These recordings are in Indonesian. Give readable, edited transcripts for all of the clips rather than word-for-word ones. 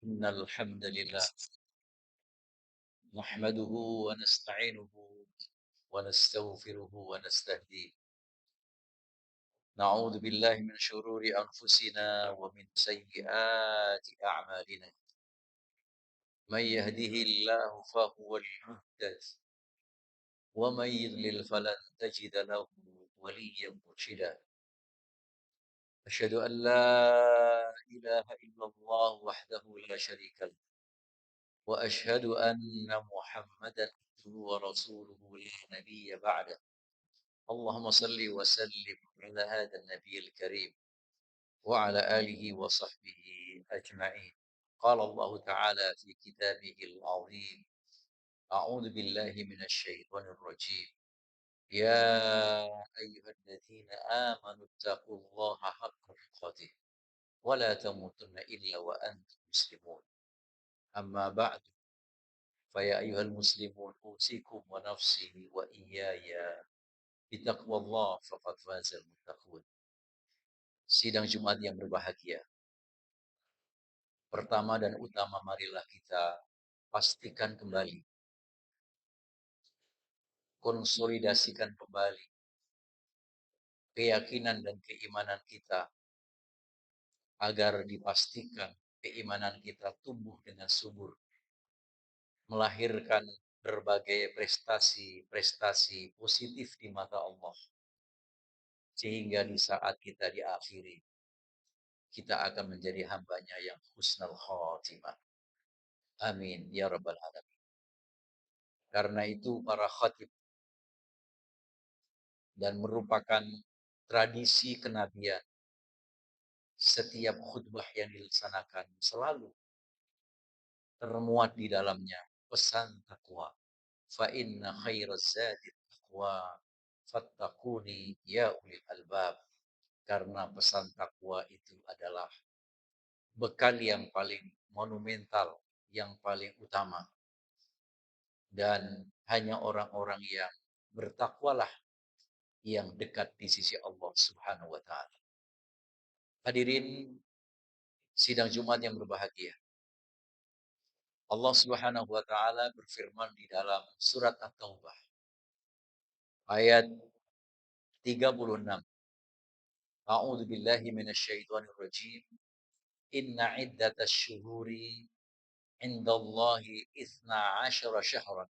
إن الحمد لله نحمده ونستعينه ونستغفره ونستهديه. نعوذ بالله من شرور أنفسنا ومن سيئات أعمالنا. من يهده الله فهو المهتد، ومن يضلل فلن تجد له وليا مرشدا. أشهد أن لا إله إلا الله وحده لا شريك له، وأشهد أن محمدا عبده ورسوله لا نبي بعده. اللهم صل وسلم على هذا النبي الكريم وعلى آله وصحبه أجمعين. قال الله تعالى في كتابه العظيم: أعوذ بالله من الشيطان الرجيم. يا أيها الذين آمنوا اتقوا الله حق تقاته ولا تموتن إلا وأنتم مسلمون. أما بعد، فيا أيها المسلمون أوصيكم ونفسي وإياي بتقوى الله فقد فاز المتقون. Sidang Jumat yang berbahagia. Pertama dan utama, marilah kita pastikan kembali, konsolidasikan kembali keyakinan dan keimanan kita, agar dipastikan keimanan kita tumbuh dengan subur, melahirkan berbagai prestasi-prestasi positif di mata Allah, sehingga di saat kita diakhiri, kita akan menjadi hambanya yang husnul khotimah. Amin ya rabbal alamin. Karena itu para khatib, dan merupakan tradisi kenabian, setiap khutbah yang dilaksanakan selalu termuat di dalamnya pesan takwa. Fa inna khairaz zadi taqwa fattaquni ya ulil albab. Karena pesan takwa itu adalah bekal yang paling monumental, yang paling utama. Dan hanya orang-orang yang bertakwalah yang dekat di sisi Allah Subhanahu wa taala. Hadirin sidang Jumat yang berbahagia. Allah Subhanahu wa taala berfirman di dalam surat At-Taubah ayat 36. A'udzu billahi minasyaitonir rajim. Inna iddatasy syuhuri indallahi 12 syahran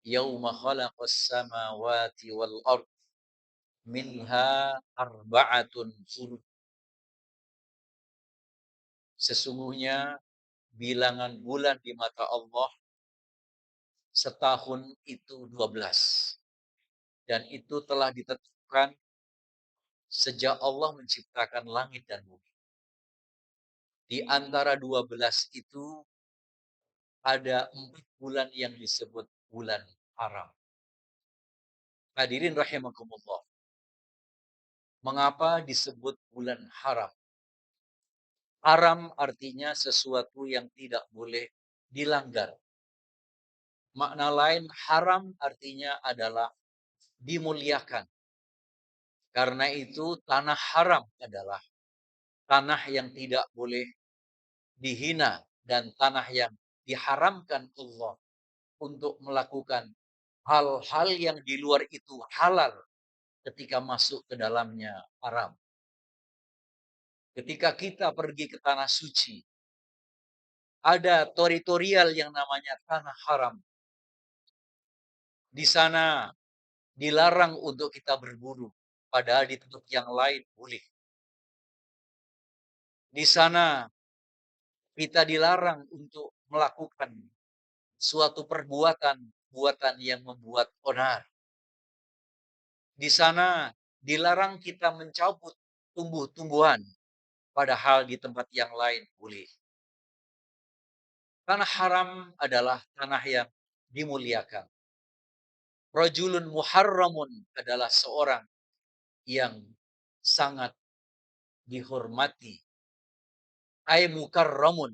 yauma khalaqas samawati wal ard minha arba'atun hurum. Sesungguhnya bilangan bulan di mata Allah setahun itu 12. Dan itu telah ditetapkan sejak Allah menciptakan langit dan bumi. Di antara 12 itu ada 4 bulan yang disebut bulan haram. Hadirin rahimakumullah. Mengapa disebut bulan haram? Haram artinya sesuatu yang tidak boleh dilanggar. Makna lain haram artinya adalah dimuliakan. Karena itu tanah haram adalah tanah yang tidak boleh dihina dan tanah yang diharamkan Allah untuk melakukan hal-hal yang di luar itu halal ketika masuk ke dalamnya haram. Ketika kita pergi ke tanah suci, ada teritorial yang namanya tanah haram. Di sana dilarang untuk kita berburu, padahal di tempat yang lain boleh. Di sana kita dilarang untuk melakukan suatu perbuatan yang membuat onar. Di sana dilarang kita mencabut tumbuh-tumbuhan, padahal di tempat yang lain boleh. Tanah haram adalah tanah yang dimuliakan. Rajulun muharramun adalah seorang yang sangat dihormati. Ay mukarramun,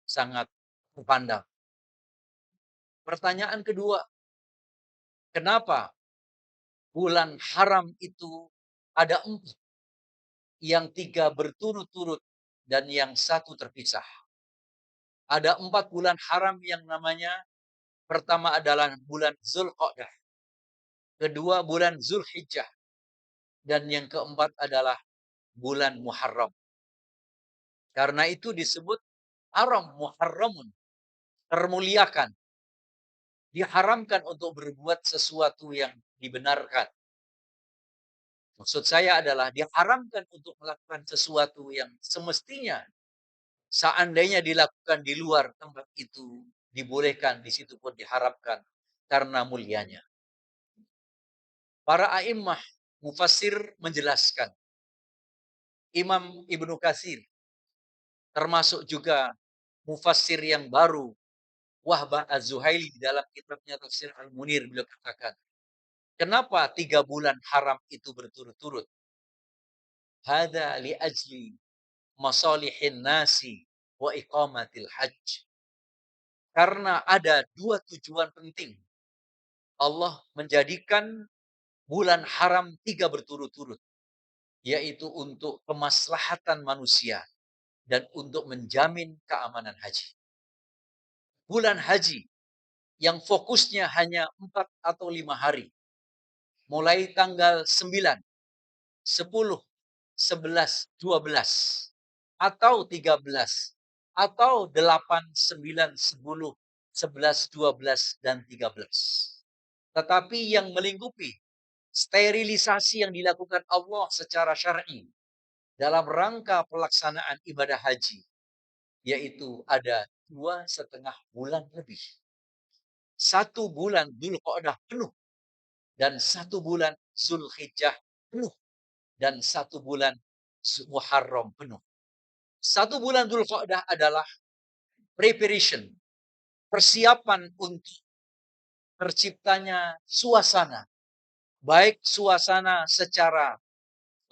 sangat terpandang. Pertanyaan kedua, kenapa bulan haram itu ada 4, yang 3 berturut-turut dan yang 1 terpisah? Ada 4 bulan haram yang namanya, pertama adalah bulan Zulqa'dah, kedua bulan Zulhijjah, dan yang keempat adalah bulan Muharram. Karena itu disebut haram, muharramun, termuliakan. Diharamkan untuk berbuat sesuatu yang dibenarkan. Maksud saya adalah diharamkan untuk melakukan sesuatu yang semestinya seandainya dilakukan di luar tempat itu dibolehkan, di situ pun diharapkan karena mulianya. Para a'immah mufassir menjelaskan, Imam Ibnu Katsir termasuk juga mufassir yang baru, Wahbah Az-Zuhaili, di dalam kitabnya Tafsir Al-Munir, beliau katakan, kenapa 3 bulan haram itu berturut-turut? Hada li ajli masalihin nasi wa iqamatil hajj. Karena ada 2 tujuan penting. Allah menjadikan bulan haram 3 berturut-turut, yaitu untuk kemaslahatan manusia dan untuk menjamin keamanan haji. Bulan haji yang fokusnya hanya 4 atau 5 hari, mulai tanggal 9, 10, 11, 12, atau 13, atau 8, 9, 10, 11, 12, dan 13. Tetapi yang melingkupi sterilisasi yang dilakukan Allah secara syar'i dalam rangka pelaksanaan ibadah haji, yaitu ada 2,5 bulan lebih. 1 bulan Dzulqa'dah penuh, dan 1 bulan Zulhijjah penuh, dan 1 bulan Muharram penuh. 1 bulan Dzulqa'dah adalah preparation, persiapan untuk terciptanya suasana, baik suasana secara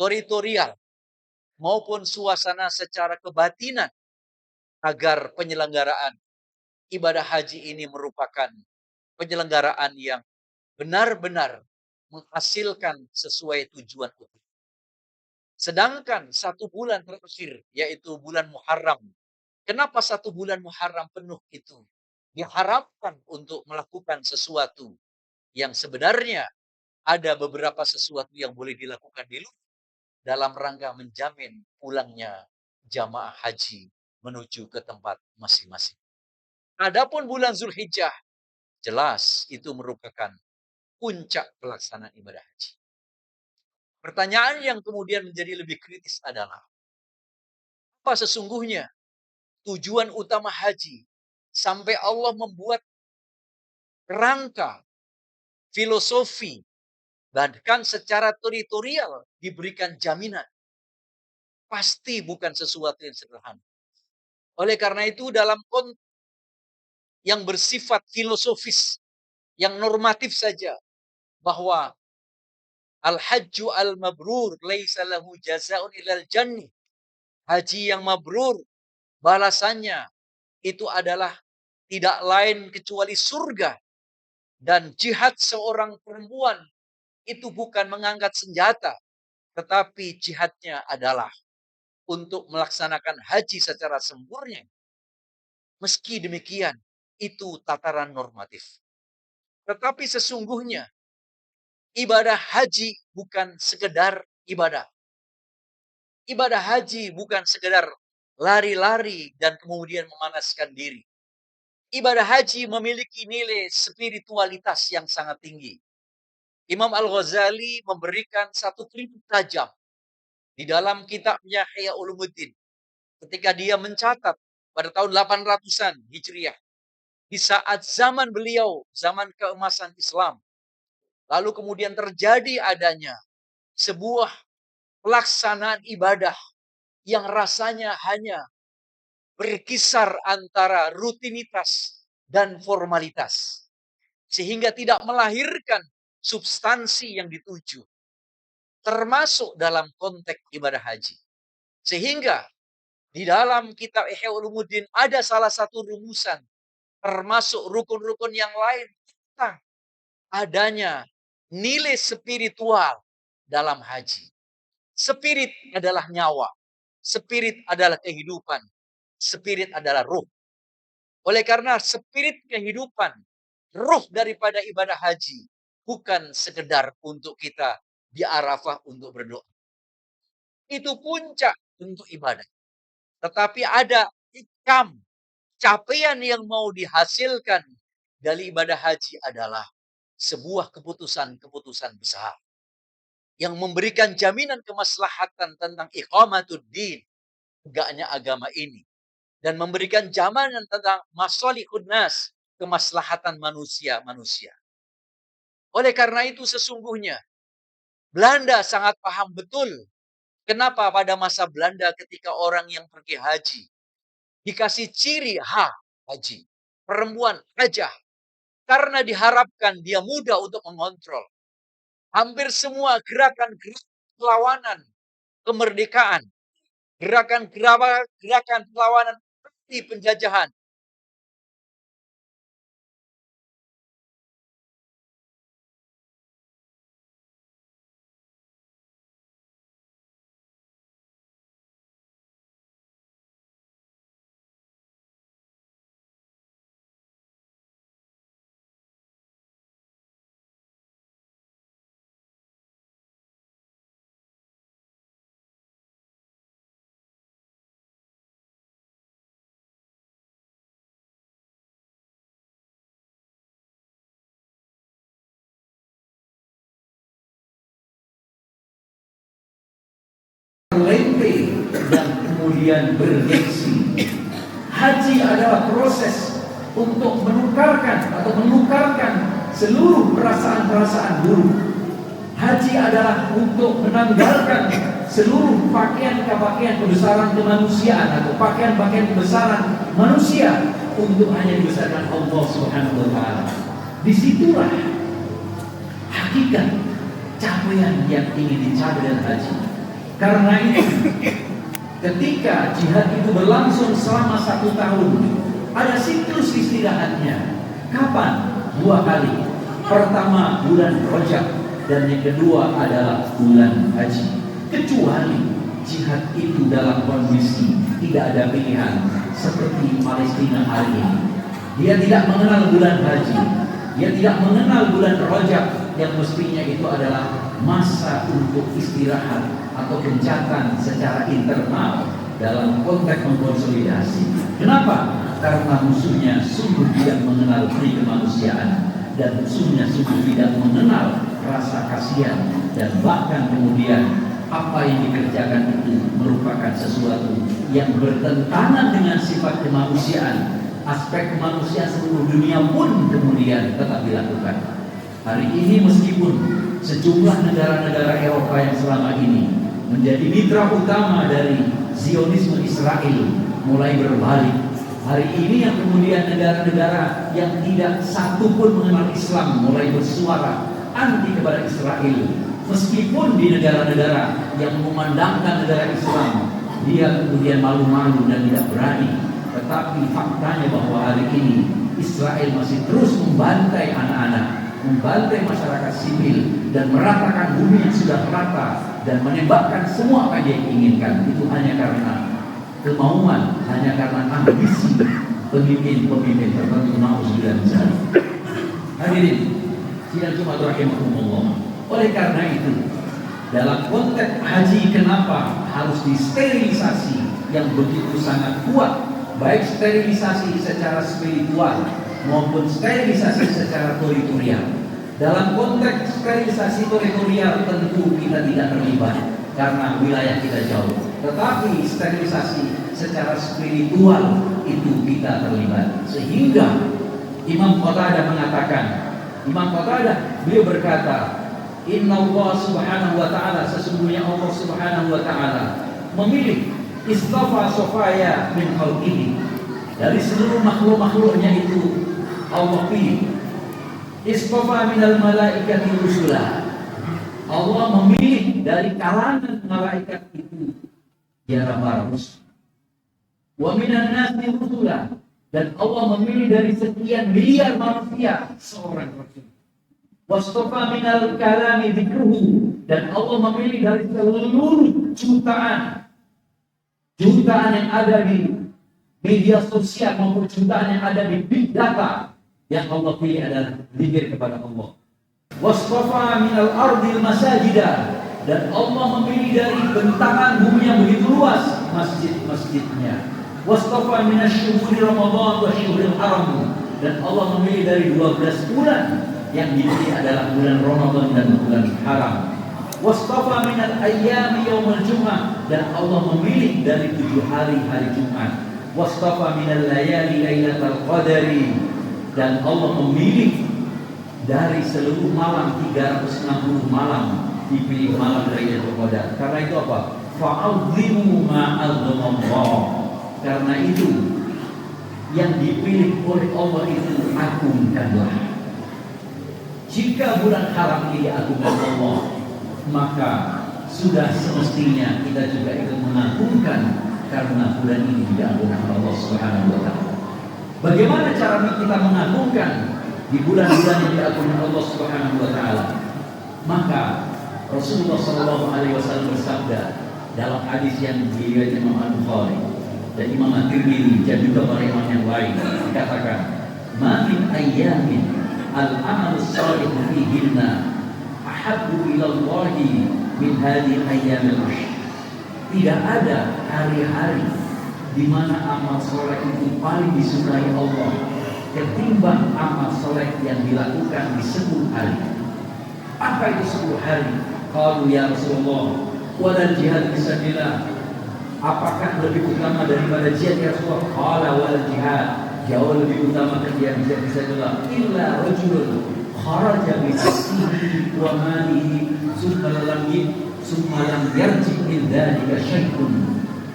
teritorial maupun suasana secara kebatinan, agar penyelenggaraan ibadah haji ini merupakan penyelenggaraan yang benar-benar menghasilkan sesuai tujuan utama. Sedangkan 1 bulan terakhir, yaitu bulan Muharram. Kenapa 1 bulan Muharram penuh itu diharapkan untuk melakukan sesuatu yang sebenarnya ada beberapa sesuatu yang boleh dilakukan di luar dalam rangka menjamin pulangnya jamaah haji menuju ke tempat masing-masing. Adapun bulan Zulhijjah, jelas itu merupakan puncak pelaksanaan ibadah haji. Pertanyaan yang kemudian menjadi lebih kritis adalah, apa sesungguhnya tujuan utama haji sampai Allah membuat kerangka, filosofi, bahkan secara teritorial diberikan jaminan? Pasti bukan sesuatu yang sederhana. Oleh karena itu, dalam konteks yang bersifat filosofis, yang normatif saja, bahwa al-hajju al-mabrur laisa lahu jazaa'un ilal jannah. Haji yang mabrur, balasannya itu adalah tidak lain kecuali surga. Dan jihad seorang perempuan itu bukan mengangkat senjata, tetapi jihadnya adalah untuk melaksanakan haji secara sempurna. Meski demikian, itu tataran normatif. Tetapi sesungguhnya ibadah haji bukan sekedar ibadah. Ibadah haji bukan sekedar lari-lari dan kemudian memanaskan diri. Ibadah haji memiliki nilai spiritualitas yang sangat tinggi. Imam Al-Ghazali memberikan satu kritik tajam di dalam kitabnya Ihya Ulumuddin ketika dia mencatat pada tahun 800-an Hijriah, di saat zaman beliau, zaman keemasan Islam, lalu kemudian terjadi adanya sebuah pelaksanaan ibadah yang rasanya hanya berkisar antara rutinitas dan formalitas, sehingga tidak melahirkan substansi yang dituju, termasuk dalam konteks ibadah haji. Sehingga di dalam kitab Ihya Ulumuddin ada salah satu rumusan, termasuk rukun-rukun yang lain, tentang adanya nilai spiritual dalam haji. Spirit adalah nyawa. Spirit adalah kehidupan. Spirit adalah ruh. Oleh karena spirit kehidupan, roh daripada ibadah haji bukan sekedar untuk kita di Arafah untuk berdoa. Itu puncak untuk ibadah. Tetapi ada ikam, capaian yang mau dihasilkan dari ibadah haji adalah sebuah keputusan-keputusan besar yang memberikan jaminan kemaslahatan tentang iqamatuddin, tegaknya agama ini, dan memberikan jaminan tentang masalihun nas, kemaslahatan manusia-manusia. Oleh karena itu sesungguhnya Belanda sangat paham betul kenapa pada masa Belanda ketika orang yang pergi haji dikasih ciri haji, perempuan hajah, karena diharapkan dia mudah untuk mengontrol. Hampir semua gerakan-gerakan perlawanan kemerdekaan, gerakan perlawanan anti penjajahan, lempe dan kemudian bergengsi. Haji adalah proses untuk menukarkan seluruh perasaan-perasaan buruk. Haji adalah untuk menanggalkan seluruh pakaian-pakaian kebesaran kemanusiaan atau pakaian-pakaian kebesaran manusia untuk hanya dibesarkan Allah Subhanahu wa taala. Disitulah hakikat capaian yang ingin dicapai dalam haji. Karena itu, ketika jihad itu berlangsung selama 1 tahun, ada siklus istirahatnya. Kapan? 2 kali. Pertama bulan Rajab dan yang kedua adalah bulan haji. Kecuali jihad itu dalam kondisi tidak ada pilihan seperti Palestina hari ini. Dia tidak mengenal bulan haji, dia tidak mengenal bulan Rajab yang mestinya itu adalah masa untuk istirahat atau gencatan secara internal dalam konteks mengkonsolidasi. Kenapa? Karena musuhnya sungguh tidak mengenal pri kemanusiaan dan musuhnya sungguh tidak mengenal rasa kasihan, dan bahkan kemudian apa yang dikerjakan itu merupakan sesuatu yang bertentangan dengan sifat kemanusiaan. Aspek kemanusiaan seluruh dunia pun kemudian tetap dilakukan. Hari ini meskipun sejumlah negara-negara Eropa yang selama ini menjadi mitra utama dari Zionisme Israel mulai berbalik. Hari ini yang kemudian negara-negara yang tidak satu pun mengenal Islam mulai bersuara anti kepada Israel. Meskipun di negara-negara yang memandangkan negara Islam, dia kemudian malu-malu dan tidak berani. Tetapi faktanya bahwa hari ini Israel masih terus membantai anak-anak, membantai masyarakat sipil, dan meratakan bumi yang sudah rata, dan menembakkan semua apa yang diinginkan. Itu hanya karena kemauan, hanya karena ambisi pemimpin-pemimpin tertentu. Nauzubillah min dzalik. Hadirin sidang Jumat rahimakumullah. Oleh karena itu, dalam konteks haji kenapa harus disterilisasi yang begitu sangat kuat, baik sterilisasi secara spiritual maupun sterilisasi secara teritorial. Dalam konteks sterilisasi teritorial tentu kita tidak terlibat karena wilayah kita jauh. Tetapi sterilisasi secara spiritual itu kita terlibat. Sehingga Imam Qatadah mengatakan, beliau berkata, Inna Allah subhanahu wa ta'ala, sesungguhnya Allah subhanahu wa ta'ala memilih istafa sofaya min khalqihi, dari seluruh makhluk-makhluknya itu Allah pilih. Istafa minal malaikati rusula, Allah memilih dari kalangan malaikat itu ya para rasul. Wa minan nasi rusula, dan Allah memilih dari sekian miliar manusia seorang rasul. Wastafa minal kalami dzikruhu, dan Allah memilih dari seluruh jutaan yang ada di media sosial maupun jutaan yang ada di big data, yang Allah pilih adalah zikir kepada Allah. Wastafa minal ardil masajida, dan Allah memilih dari bentangan bumi yang begitu luas masjid-masjidnya. Wastafa minasyuhuri Ramadan wa syuhril haram, dan Allah memilih dari 12 bulan yang dipilih adalah bulan Ramadan dan bulan haram. Wastafa minal ayyami yaumul Jum'ah, dan Allah memilih dari 7 hari Jumat. Wastafa minal layali lailatul qadari, dan Allah memilih dari seluruh malam 360 malam dipilih malam Lailatul Qadar. Karena itu apa? Fa'azimu ma'azzamallah. Karena itu yang dipilih oleh Allah itu agungkanlah. Jika bulan haram ini diagungkan Allah, maka sudah semestinya kita juga ikut mengagungkan, karena bulan ini diagungkan Allah Subhanahu wa taala. Bagaimana cara kita mengagungkan di bulan-bulan yang diagungkan Allah Subhanahu wa taala? Maka Rasulullah sallallahu alaihi wasallam bersabda dalam hadis yang diriwayatkan Imam Al-Bukhari dan Imam At-Tirmidzi dan juga para imam yang lain, dikatakan, "Ma min ayyamin al-amal salih fihinna ahabbu ila Allah min hadhihi ayyamil ashr." Tidak ada hari-hari di mana amal saleh itu paling disukai Allah ketimbang amal saleh yang dilakukan di 10 hari. Apa itu 10 hari? Qalu ya Rasulullah, wala jihad fisabilillah. Apakah lebih utama daripada jihad ya Rasulullah? Qala wal jihad, jauh lebih utama jihad fisabilillah. Illa rajulun kharaja bi nafsihi wa malihi summa lam yarji min dzalika syai'un.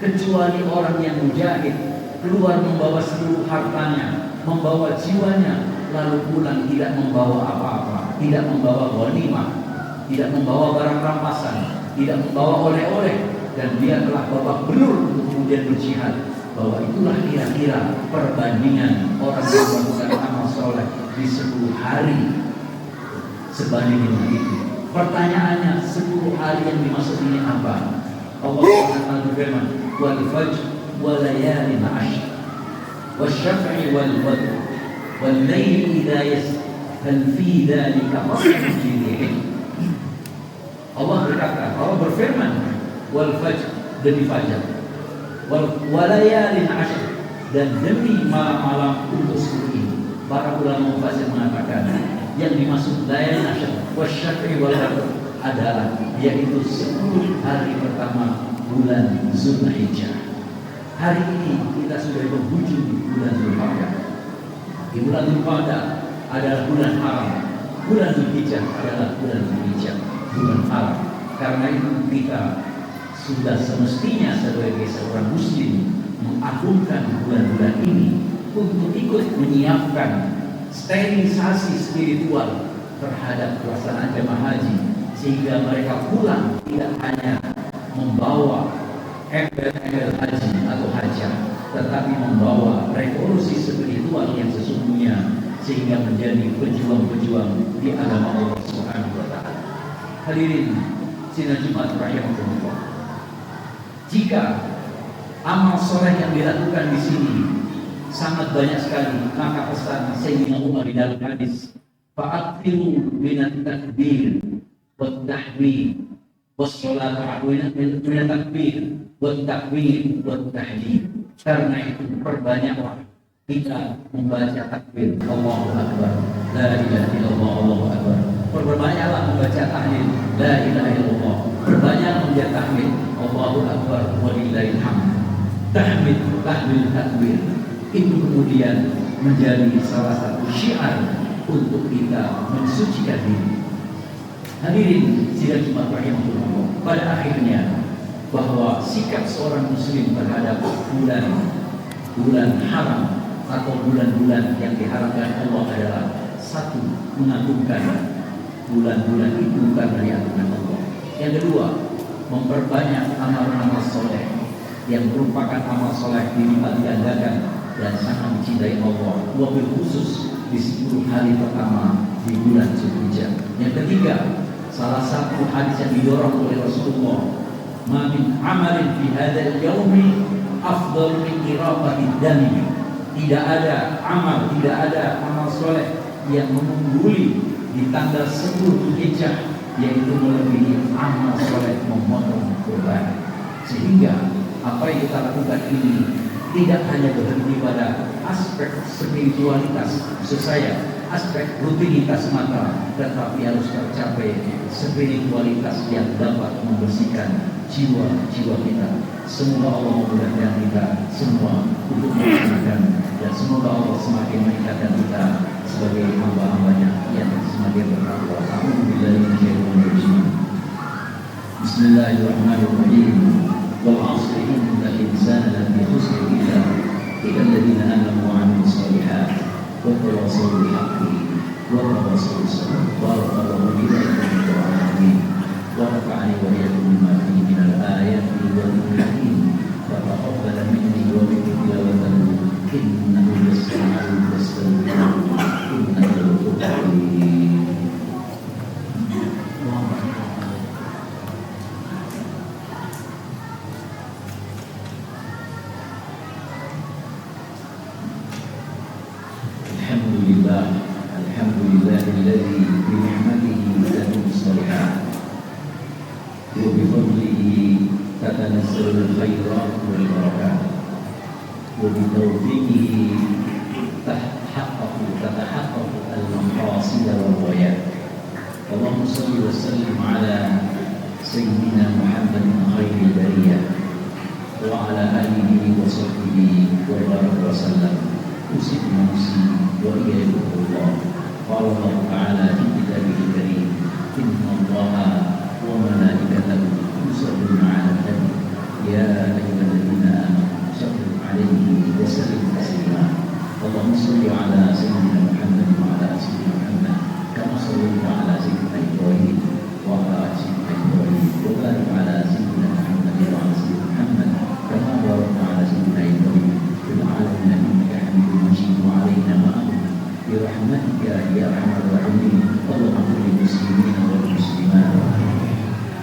Kecuali orang yang mujahid, keluar membawa seluruh hartanya, membawa jiwanya, lalu pulang tidak membawa apa-apa, tidak membawa ghanimah, tidak membawa barang rampasan, tidak membawa oleh-oleh, dan dia telah babak belur untuk kemudian berjihad. Bahwa itulah kira-kira perbandingan orang yang melakukan amal soleh di 10 hari sebanding dengan itu. Pertanyaannya, 10 hari yang dimaksud ini apa? Allah Subhanahu berfirman, wal fajr wa layalin 'ashr wasyaf'i wal watr wal layli idza yasr hal fi dzalika qasamun lil. Allah berkata, Allah berfirman, wal fajr, demi fajar, wal layalin 'ashr, dan demi malam-malam untuk 10 ini. Para ulama mufassir mengatakan yang dimaksud layalin 'ashr wasyaf'i wal watr adalah yaitu 10 hari pertama bulan Zulhijjah. Hari ini kita sudah berhujung di bulan Zulhijjah. Di bulan Zulhijjah adalah bulan haram. Bulan Zulhijjah adalah bulan Zulhijjah, bulan haram. Karena itu kita sudah semestinya sebagai seorang muslim mengagungkan bulan-bulan ini untuk ikut menyiapkan sterilisasi spiritual terhadap pelaksanaan jemaah haji, sehingga mereka pulang tidak hanya membawa embel-embel haji atau hajah, tetapi membawa revolusi spiritual yang sesungguhnya, sehingga menjadi pejuang-pejuang di agama Allah Subhanahu wa taala. Hadirin sidang Jumat rahimahullah. Jika amal soleh yang dilakukan di sini sangat banyak sekali, maka pesan Sayyidina Umar di dalam hadis, fa'aktiru minat takbir wat-tahmid was-salatu minat takbir wat-takbir wat-tahlil. Karena itu perbanyaklah kita membaca takbir, Allahu Akbar, la ilaha illallah, Allahu Akbar. Perbanyaklah membaca tahlil, la ilaha illallah. Perbanyaklah membaca tahmid, Allahu Akbar walillahil hamd. Tahmid, tahlil, takbir itu kemudian menjadi salah satu syiar untuk kita mensucikan diri. Hadirin sidang Jumat rahimahullah, pada akhirnya bahwa sikap seorang muslim terhadap bulan haram atau bulan-bulan yang diharapkan Allah adalah satu, mengagungkan bulan-bulan itu karena diagungkan Allah. Yang kedua, memperbanyak amal-amal soleh yang merupakan amal soleh dilipat gandakan dan sangat dicintai Allah, wabil khusus di 10 hari pertama di bulan Zulhijjah. Yang ketiga, salah satu hadis yang didorong oleh Rasulullah ma min amalin fi hadzal yaumi afdal min iraqatid dami. Tidak ada amal soleh yang mengungguli di tanggal 10 Dzulhijjah, yaitu melebihi amal soleh memotong kurban. Sehingga apa yang kita lakukan ini tidak hanya berhenti pada aspek spiritualitas, maksud saya aspek rutinitas mata, tetapi harus tercapai spiritualitas yang dapat membersihkan jiwa-jiwa kita. Semoga Allah memudahkan kita semua untuk melaksanakan, dan semoga Allah semakin meningkatkan kita sebagai hamba-hambanya yang semakin bertakwa. Bismillahirrahmanirrahim. Wal 'ashri innal insana lafi khusr illa الذين آمنوا وعملوا الصالحات وتواصوا بالحق وتواصوا بالصبر. بارك الله لي ولكم في القرآن العظيم ونفعني وإياكم بما فيه من الآيات والذكر الحكيم، فتقبل مني ومنكم تلاوته إنه يسمع المستمعين إنه الغفور الرحيم. Alhamdulillah alladzi bi ni'matihi tatimmu shalihat wa bi fadlihi tatanazzalu al-khairat wal barakat wa bi tawfiqihi tatahaqqaqu al-maqasid wal ghayat. Allahumma shalli wa sallim ala sayyidina Muhammadin khairil bariyah wa ala alihi wa sahbihi wa baraka wa sallam. Usikum nafsi wa iyyakum Allah. Qala Allah Ta'ala fi kitabihi al-karim, inna Allaha wa malaikatahu yusalluna 'alan nabi ya ayyuhalladzina amanu sallu 'alaihi wa sallimu taslima. Allahumma shalli 'ala sayyidina Muhammad wa 'ala ali sayyidina Muhammad kama shallaita 'ala sayyidina Ibrahim wa 'ala ali sayyidina Ibrahim wa barik 'ala sayyidina Muhammad wa 'ala sayyidina Muhammad kama barakta 'ala sayyidina Ibrahim fil 'alamin innaka Hamidum Majid. Wa 'alaina ma'ahum برحمتك يا ارحم الراحمين. اللهم اغفر للمسلمين والمسلمات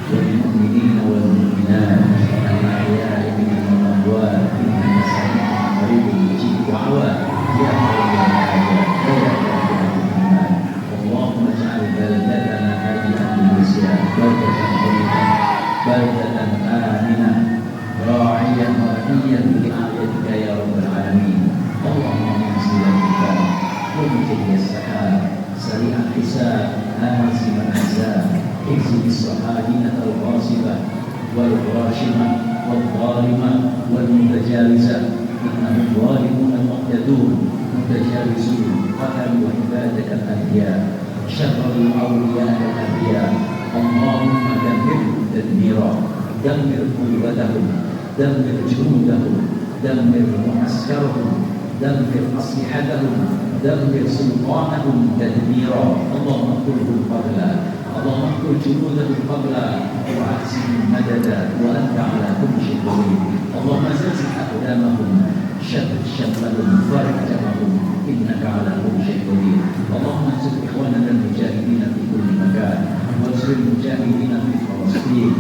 والمؤمنين والمؤمنات الاحياء منهم والاموات انك سميع قريب مجيب دعوات يا قوي يا حاجات ويا كافر الرحمن. اللهم اجعل بلدتنا هذه اندونيسيا بلده طيبه بلده امنه راعيا مرئيا برعايتك يا رب العالمين. اللهم انزل الكتاب ومجري السحاب سريع الحساب هازم الاحزاب اكسب الصهاينه الغاصبه والغاشمه والظالمه والمتجاوزه انهم ظالمون معتدون متجاوزون قتلوا عبادك الانبياء شرروا اولياء الانبياء. اللهم دمرهم تدميرا، دمر قوتهم، دمر جنودهم، دمر معسكرهم، دمر أسلحتهم، دمر سلطانهم تدميرا. اللهم اقتلهم قبلا، اللهم اقتل جنودهم قبلا وأحسنهم مددا وأنت على كل شيء قدير. اللهم زلزل أقدامهم، شتت شملهم، فرق جمعهم، إنك على كل شيء قدير. اللهم انصر إخواننا المجاهدين في كل مكان، وانصر المجاهدين في فلسطين.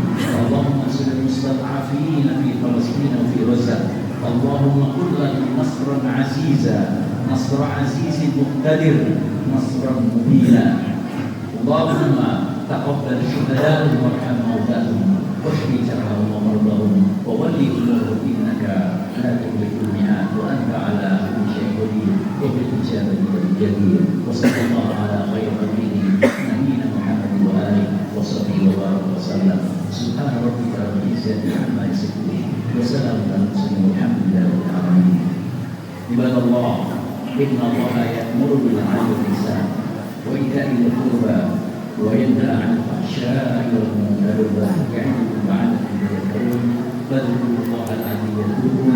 اللهم انصر المستضعفين في فلسطين وفي غزة. اللهم كن لنا نصرا عزيزا، نصر عزيز مقتدر، نصرا مبينا. اللهم تقبل شهداءهم وارحم موتاهم واشف جرحهم ومرضاهم وولي امورهم انك لا تخلف الميعاد وانت على كل شيء قدير وبالاجابه الجدير. وصلى الله على خير خلقه نبينا محمد واله وصحبه وبارك وسلم. سبحان ربك رب العزه عما يصفون وسلام على المرسلين والحمد لله رب العالمين. عباد الله، ان الله يامر بالعدل والإحسان وإيتاء ذي القربى وينهى عن الفحشاء والمنكر والبغي يعظكم لعلكم تذكرون. فاذكروا الله العظيم يذكركم